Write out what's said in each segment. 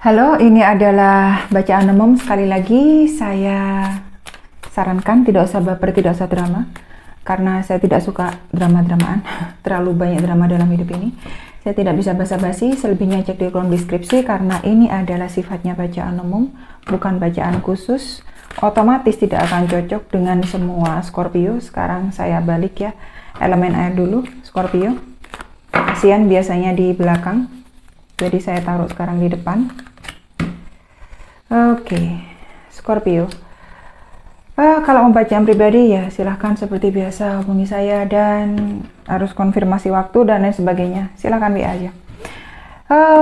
Halo, ini adalah bacaan umum. Sekali lagi saya sarankan tidak usah baper, tidak usah drama, karena saya tidak suka drama-dramaan. Terlalu banyak drama dalam hidup ini. Saya tidak bisa basa-basi, selebihnya cek di kolom deskripsi, karena ini adalah sifatnya bacaan umum, bukan bacaan khusus. Otomatis tidak akan cocok dengan semua Scorpio. Sekarang saya balik ya, elemen air dulu, Scorpio. Kasihan biasanya di belakang, jadi saya taruh sekarang di depan. Oke, Scorpio. Kalau mau bacaan pribadi ya silahkan seperti biasa hubungi saya, dan harus konfirmasi waktu dan lain sebagainya. Silahkan WA aja.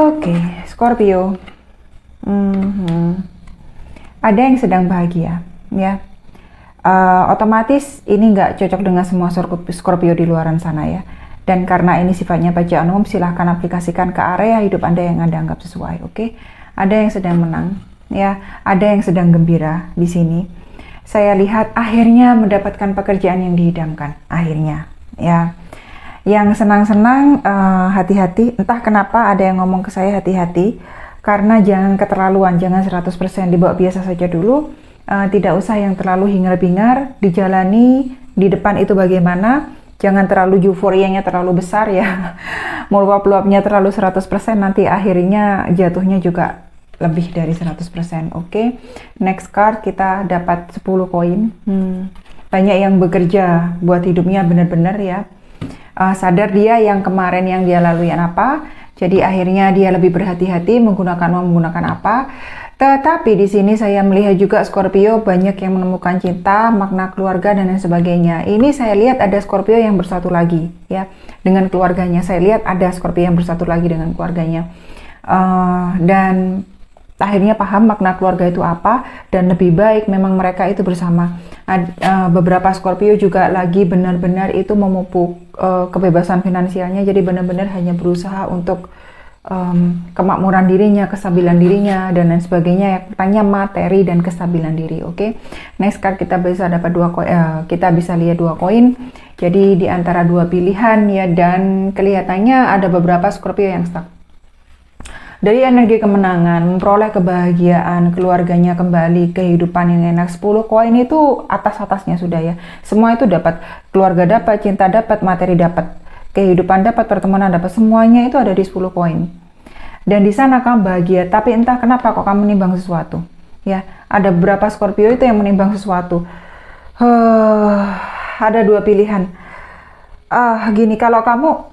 Oke, Scorpio. Ada yang sedang bahagia, ya. Otomatis ini nggak cocok dengan semua Scorpio di luaran sana ya. Dan karena ini sifatnya bacaan umum, silahkan aplikasikan ke area hidup Anda yang Anda anggap sesuai. Oke, ada yang sedang menang. Ya, ada yang sedang gembira di sini. Saya lihat akhirnya mendapatkan pekerjaan yang diidamkan. Akhirnya, ya. Yang senang-senang, hati-hati. Entah kenapa ada yang ngomong ke saya hati-hati, karena jangan keterlaluan, jangan 100% dibawa biasa saja dulu. Tidak usah yang terlalu hingar-bingar, dijalani di depan itu bagaimana. Jangan terlalu euforianya terlalu besar ya. Meluap-luapnya terlalu 100%, nanti akhirnya jatuhnya juga lebih dari 100%. Oke. Next card kita dapat 10 koin. Banyak yang bekerja buat hidupnya benar-benar ya. Sadar dia yang kemarin yang dia lalui apa. Jadi akhirnya dia lebih berhati-hati menggunakan apa. Tetapi di sini saya melihat juga Scorpio banyak yang menemukan cinta, makna keluarga dan lain sebagainya. Ini saya lihat ada Scorpio yang bersatu lagi ya dengan keluarganya. Saya lihat ada Scorpio yang bersatu lagi dengan keluarganya. Dan akhirnya paham makna keluarga itu apa, dan lebih baik memang mereka itu bersama. Beberapa Scorpio juga lagi benar-benar itu memupuk kebebasan finansialnya, jadi benar-benar hanya berusaha untuk kemakmuran dirinya, kestabilan dirinya, dan lain sebagainya. Yang pertanyaan materi dan kestabilan diri. Oke. Next card kita bisa dapat kita bisa lihat 2 koin. Jadi di antara 2 pilihan ya, dan kelihatannya ada beberapa Scorpio yang stuck. Dari energi kemenangan, memperoleh kebahagiaan, keluarganya kembali, kehidupan yang enak. 10 koin itu atas-atasnya sudah ya. Semua itu dapat, keluarga dapat, cinta dapat, materi dapat, kehidupan dapat, pertemanan dapat. Semuanya itu ada di 10 koin. Dan di sana kamu bahagia, tapi entah kenapa kok kamu menimbang sesuatu. Ya, ada beberapa Scorpio itu yang menimbang sesuatu. Ada 2 pilihan. Gini, kalau kamu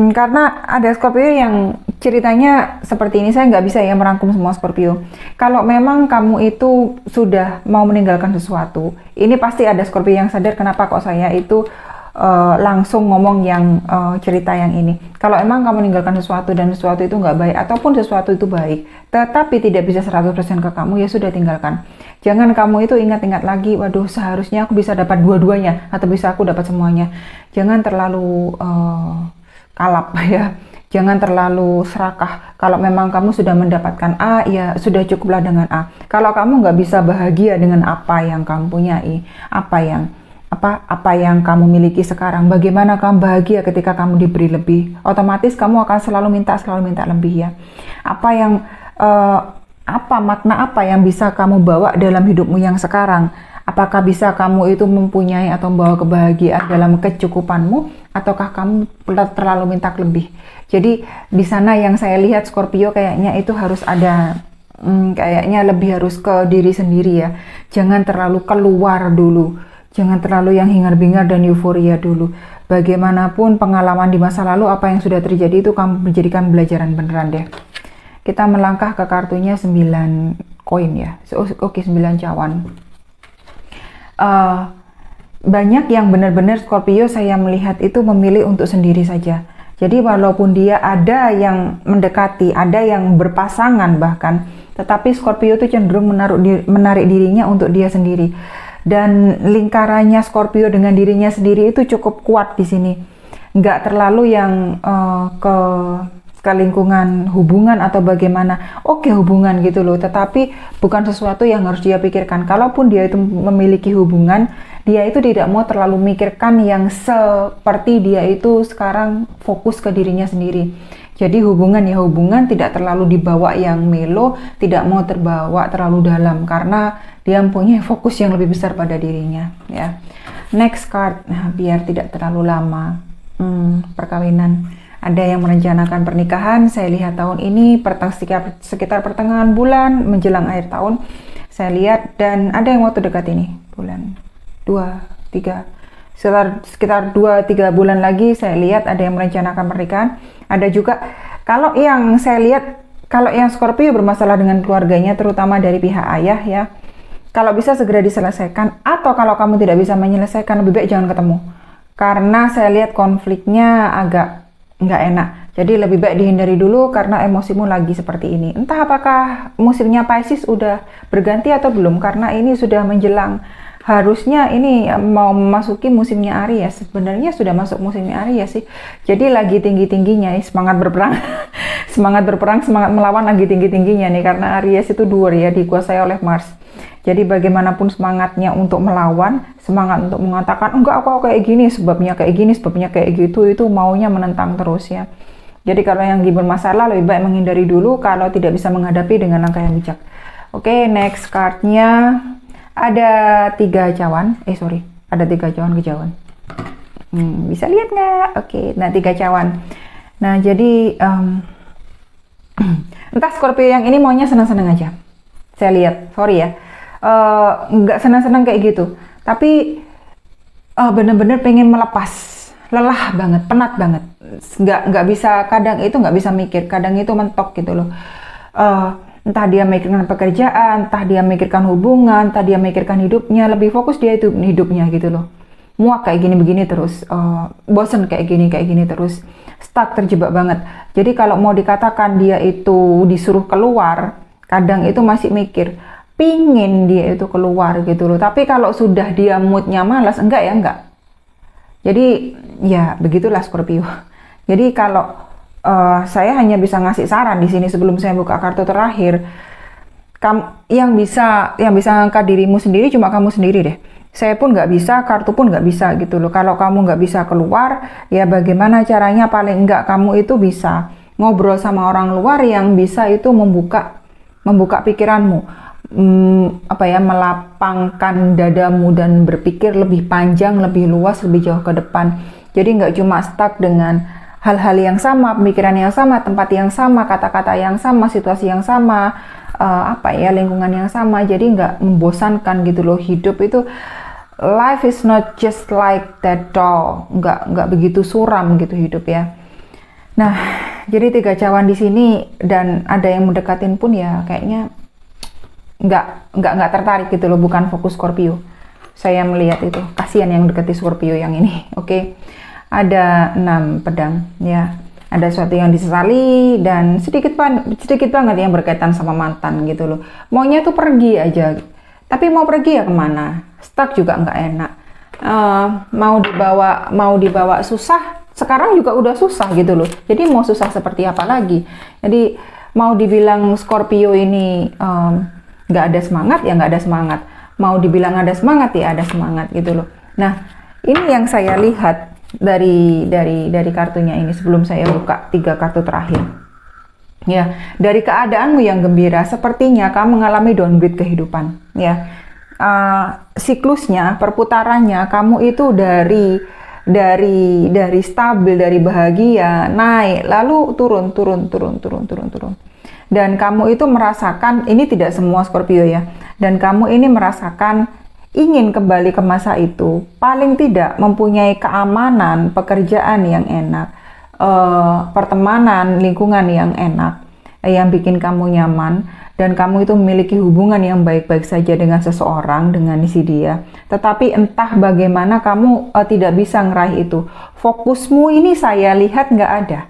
karena ada Scorpio yang ceritanya seperti ini, saya nggak bisa ya merangkum semua Scorpio. Kalau memang kamu itu sudah mau meninggalkan sesuatu, ini pasti ada Scorpio yang sadar kenapa kok saya itu langsung ngomong yang cerita yang ini. Kalau emang kamu meninggalkan sesuatu dan sesuatu itu nggak baik, ataupun sesuatu itu baik, tetapi tidak bisa 100% ke kamu, ya sudah tinggalkan. Jangan kamu itu ingat-ingat lagi, waduh seharusnya aku bisa dapat dua-duanya, atau bisa aku dapat semuanya. Jangan terlalu kalap ya, jangan terlalu serakah. Kalau memang kamu sudah mendapatkan A, ya sudah cukuplah dengan A. Kalau kamu nggak bisa bahagia dengan apa yang kamu punyai, apa yang kamu miliki sekarang, bagaimana kamu bahagia ketika kamu diberi lebih? Otomatis kamu akan selalu minta lebih ya. Makna apa yang bisa kamu bawa dalam hidupmu yang sekarang? Apakah bisa kamu itu mempunyai atau membawa kebahagiaan dalam kecukupanmu, ataukah kamu terlalu minta lebih? Jadi di sana yang saya lihat Scorpio kayaknya itu harus ada, kayaknya lebih harus ke diri sendiri ya. Jangan terlalu keluar dulu, jangan terlalu yang hingar-bingar dan euforia dulu. Bagaimanapun pengalaman di masa lalu, apa yang sudah terjadi itu kamu menjadikan pelajaran beneran deh. Kita melangkah ke kartunya 9 koin ya. Oke, 9 cawan. Banyak yang benar-benar Scorpio saya melihat itu memilih untuk sendiri saja. Jadi walaupun dia ada yang mendekati, ada yang berpasangan bahkan, tetapi Scorpio itu cenderung menarik dirinya untuk dia sendiri. Dan lingkarannya Scorpio dengan dirinya sendiri itu cukup kuat di sini. Nggak terlalu yang ke lingkungan hubungan atau bagaimana. Oke, hubungan gitu loh, tetapi bukan sesuatu yang harus dia pikirkan. Kalaupun dia itu memiliki hubungan, dia itu tidak mau terlalu mikirkan yang seperti dia itu sekarang fokus ke dirinya sendiri. Jadi hubungan tidak terlalu dibawa yang melo, tidak mau terbawa terlalu dalam karena dia mempunyai fokus yang lebih besar pada dirinya ya. Next card, nah, biar tidak terlalu lama. Perkawinan. Ada yang merencanakan pernikahan, saya lihat tahun ini sekitar pertengahan bulan menjelang akhir tahun. Saya lihat, dan ada yang waktu dekat ini, bulan 2, 3, sekitar 2-3 bulan lagi saya lihat ada yang merencanakan pernikahan. Ada juga, kalau yang saya lihat, kalau yang Scorpio bermasalah dengan keluarganya, terutama dari pihak ayah ya, kalau bisa segera diselesaikan, atau kalau kamu tidak bisa menyelesaikan, lebih baik jangan ketemu. Karena saya lihat konfliknya agak nggak enak. Jadi lebih baik dihindari dulu karena emosimu lagi seperti ini. Entah apakah musimnya Pisces udah berganti atau belum, karena ini sudah menjelang. Harusnya ini mau memasuki musimnya Aries. Sebenarnya sudah masuk musimnya Aries sih. Jadi lagi tinggi-tingginya semangat berperang. Semangat berperang, semangat melawan lagi tinggi-tingginya nih, karena Aries itu dur ya, dikuasai oleh Mars. Jadi bagaimanapun semangatnya untuk melawan, semangat untuk mengatakan enggak aku kayak gini, sebabnya kayak gitu, itu maunya menentang terus ya. Jadi kalau yang bermasalah lebih baik menghindari dulu kalau tidak bisa menghadapi dengan langkah yang bijak. Oke, next cardnya ada 3 cawan. Ada 3 cawan kejauhan. Bisa lihat nggak? Oke, nah 3 cawan. Nah jadi entah Scorpio yang ini maunya senang-senang aja. Saya lihat, sorry ya, nggak senang-senang kayak gitu. Tapi bener-bener pengen melepas, lelah banget, penat banget. Nggak bisa, kadang itu nggak bisa mikir, kadang itu mentok gitu loh. Entah dia memikirkan pekerjaan, entah dia memikirkan hubungan, entah dia memikirkan hidupnya, lebih fokus dia itu hidupnya gitu loh. Muak kayak gini-begini terus, bosen kayak gini terus, stuck, terjebak banget. Jadi kalau mau dikatakan dia itu disuruh keluar, kadang itu masih mikir, pingin dia itu keluar gitu loh. Tapi kalau sudah dia moodnya malas, enggak. Jadi ya begitulah Scorpio. Jadi kalau saya hanya bisa ngasih saran di sini sebelum saya buka kartu terakhir. Yang bisa angkat dirimu sendiri cuma kamu sendiri deh. Saya pun nggak bisa, kartu pun nggak bisa gitu loh. Kalau kamu nggak bisa keluar, ya bagaimana caranya, paling enggak kamu itu bisa ngobrol sama orang luar yang bisa itu membuka pikiranmu, melapangkan dadamu dan berpikir lebih panjang, lebih luas, lebih jauh ke depan. Jadi nggak cuma stuck dengan hal-hal yang sama, pemikiran yang sama, tempat yang sama, kata-kata yang sama, situasi yang sama, lingkungan yang sama. Jadi nggak membosankan gitu loh. Hidup itu, life is not just like that doll, nggak begitu suram gitu hidup ya. Nah, jadi 3 cawan di sini, dan ada yang mendekatin pun ya kayaknya nggak tertarik gitu loh, bukan fokus Scorpio. Saya melihat itu kasihan yang dekati Scorpio yang ini. Oke. Ada 6 pedang ya, ada sesuatu yang disesali dan sedikit banget yang berkaitan sama mantan gitu loh. Maunya tuh pergi aja, tapi mau pergi ya kemana? Stuck juga nggak enak. Mau dibawa susah, sekarang juga udah susah gitu loh. Jadi mau susah seperti apa lagi? Jadi mau dibilang Scorpio ini nggak ada semangat ya nggak ada semangat. Mau dibilang ada semangat ya ada semangat gitu loh. Nah ini yang saya lihat dari kartunya ini sebelum saya buka 3 kartu terakhir ya. Dari keadaanmu yang gembira, sepertinya kamu mengalami downgrade kehidupan ya. Siklusnya, perputarannya, kamu itu dari stabil, dari bahagia naik, lalu turun. Dan kamu itu merasakan, ini tidak semua Scorpio ya, dan kamu ini merasakan ingin kembali ke masa itu, paling tidak mempunyai keamanan, pekerjaan yang enak, pertemanan, lingkungan yang enak, yang bikin kamu nyaman, dan kamu itu memiliki hubungan yang baik-baik saja dengan seseorang, dengan si dia. Tetapi entah bagaimana kamu tidak bisa ngeraih itu. Fokusmu ini saya lihat nggak ada.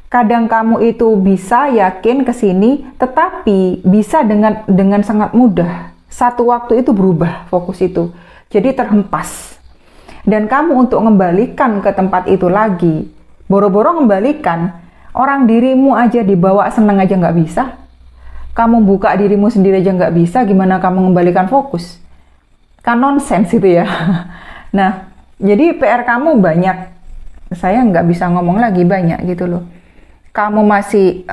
Kadang kamu itu bisa yakin ke sini, tetapi bisa dengan sangat mudah. Satu waktu itu berubah fokus itu, jadi terhempas. Dan kamu untuk mengembalikan ke tempat itu lagi, boro-boro mengembalikan, orang dirimu aja dibawa seneng aja nggak bisa. Kamu buka dirimu sendiri aja nggak bisa, gimana kamu mengembalikan fokus? Kan nonsens itu ya. Nah, jadi PR kamu banyak. Saya nggak bisa ngomong lagi, banyak gitu loh. kamu masih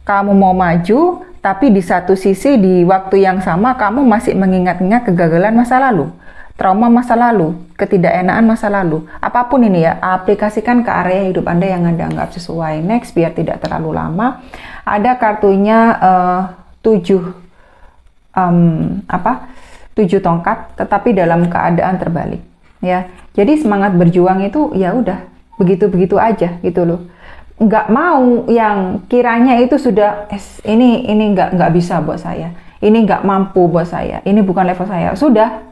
kamu mau maju, tapi di satu sisi di waktu yang sama kamu masih mengingat-ingat kegagalan masa lalu, trauma masa lalu, ketidakenaan masa lalu. Apapun ini ya, aplikasikan ke area hidup Anda yang Anda anggap sesuai. Next, biar tidak terlalu lama, ada kartunya 7 tongkat, tetapi dalam keadaan terbalik. Ya, jadi semangat berjuang itu ya udah begitu-begitu aja gitu loh. Nggak mau yang kiranya itu sudah ini nggak bisa buat saya, ini nggak mampu buat saya, ini bukan level saya, sudah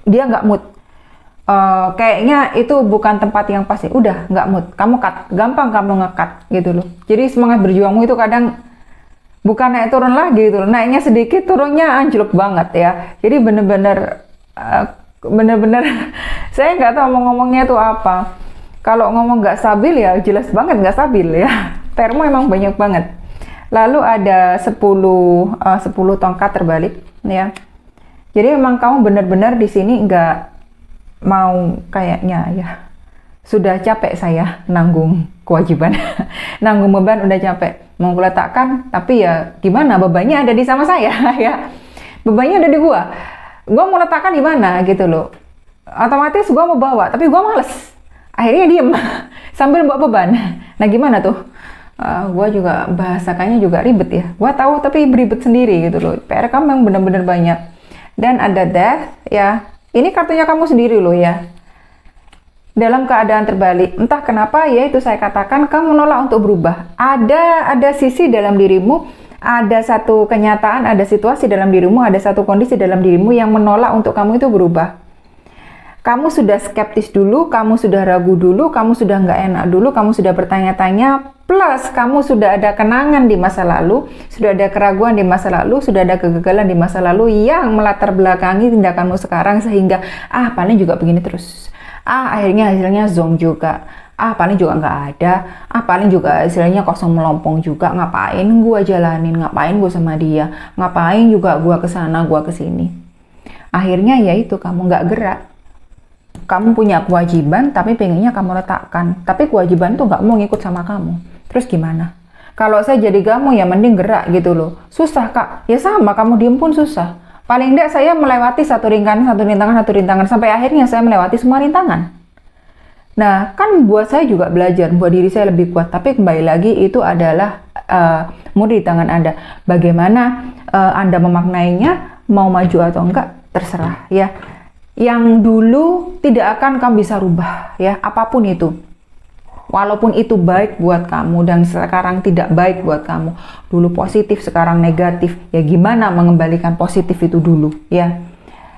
dia nggak mood, kayaknya itu bukan tempat yang pasti, udah nggak mood, kamu cut, gampang kamu nge-cut gitu loh. Jadi semangat berjuangmu itu kadang bukan naik turun lagi gitu loh, naiknya sedikit turunnya anjlok banget ya. Jadi bener-bener saya nggak tahu mau ngomongnya itu apa. Kalau ngomong nggak stabil ya jelas banget nggak stabil ya. Termo emang banyak banget. Lalu ada 10 tongkat terbalik ya. Jadi memang kamu benar-benar di sini nggak mau kayaknya ya. Sudah capek saya nanggung kewajiban, nanggung beban udah capek. Mau letakkan tapi ya gimana, bebannya ada di sama saya ya. Bebannya ada di gua. Gua mau letakkan di mana gitu loh. Otomatis gua mau bawa tapi gua males. Akhirnya diem sambil bawa beban. Nah gimana tuh? Gue juga bahasakannya juga ribet ya. Gue tahu tapi beribet sendiri gitu loh. PR kamu yang benar-benar banyak. Dan ada death ya. Ini kartunya kamu sendiri loh ya. Dalam keadaan terbalik. Entah kenapa ya itu saya katakan kamu nolak untuk berubah. Ada sisi dalam dirimu. Ada satu kenyataan, ada situasi dalam dirimu, ada satu kondisi dalam dirimu yang menolak untuk kamu itu berubah. Kamu sudah skeptis dulu, kamu sudah ragu dulu, kamu sudah nggak enak dulu, kamu sudah bertanya-tanya, plus kamu sudah ada kenangan di masa lalu, sudah ada keraguan di masa lalu, sudah ada kegagalan di masa lalu yang melatar belakangi tindakanmu sekarang sehingga, paling juga begini terus. Akhirnya hasilnya zonk juga. Paling juga nggak ada. Paling juga hasilnya kosong melompong juga. Ngapain gua jalanin, ngapain gua sama dia, ngapain juga gua kesana, gua kesini. Akhirnya ya itu, kamu nggak gerak. Kamu punya kewajiban tapi pengennya kamu letakkan, tapi kewajiban tuh nggak mau ngikut sama kamu. Terus gimana? Kalau saya jadi kamu ya mending gerak gitu loh. Susah kak, ya sama, kamu diem pun susah. Paling enggak saya melewati satu rintangan sampai akhirnya saya melewati semua rintangan. Nah kan buat saya juga belajar, buat diri saya lebih kuat. Tapi kembali lagi itu adalah murni di tangan Anda. Bagaimana Anda memaknainya, mau maju atau enggak terserah ya. Yang dulu tidak akan kamu bisa rubah ya, apapun itu. Walaupun itu baik buat kamu dan sekarang tidak baik buat kamu. Dulu positif, sekarang negatif. Ya gimana mengembalikan positif itu dulu ya.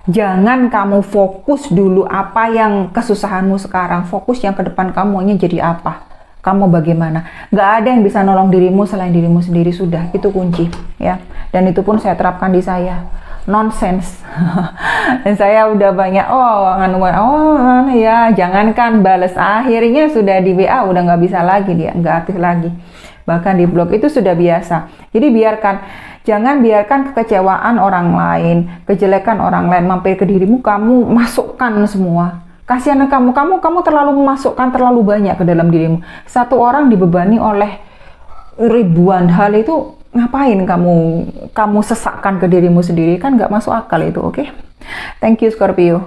Jangan kamu fokus dulu apa yang kesusahanmu sekarang. Fokus yang ke depan kamu hanya jadi apa. Kamu bagaimana. Gak ada yang bisa nolong dirimu selain dirimu sendiri, sudah. Itu kunci ya. Dan itu pun saya terapkan di saya. Nonsense. Dan saya udah banyak ya jangankan bales, akhirnya sudah di WA udah nggak bisa lagi, dia nggak aktif lagi, bahkan di blog itu sudah biasa. Jadi jangan biarkan kekecewaan orang lain, kejelekan orang lain mampir ke dirimu, kamu masukkan semua. Kasihan kamu terlalu memasukkan terlalu banyak ke dalam dirimu. Satu orang dibebani oleh ribuan hal, itu ngapain kamu sesakkan ke dirimu sendiri, kan nggak masuk akal itu. Oke? Thank you Scorpio.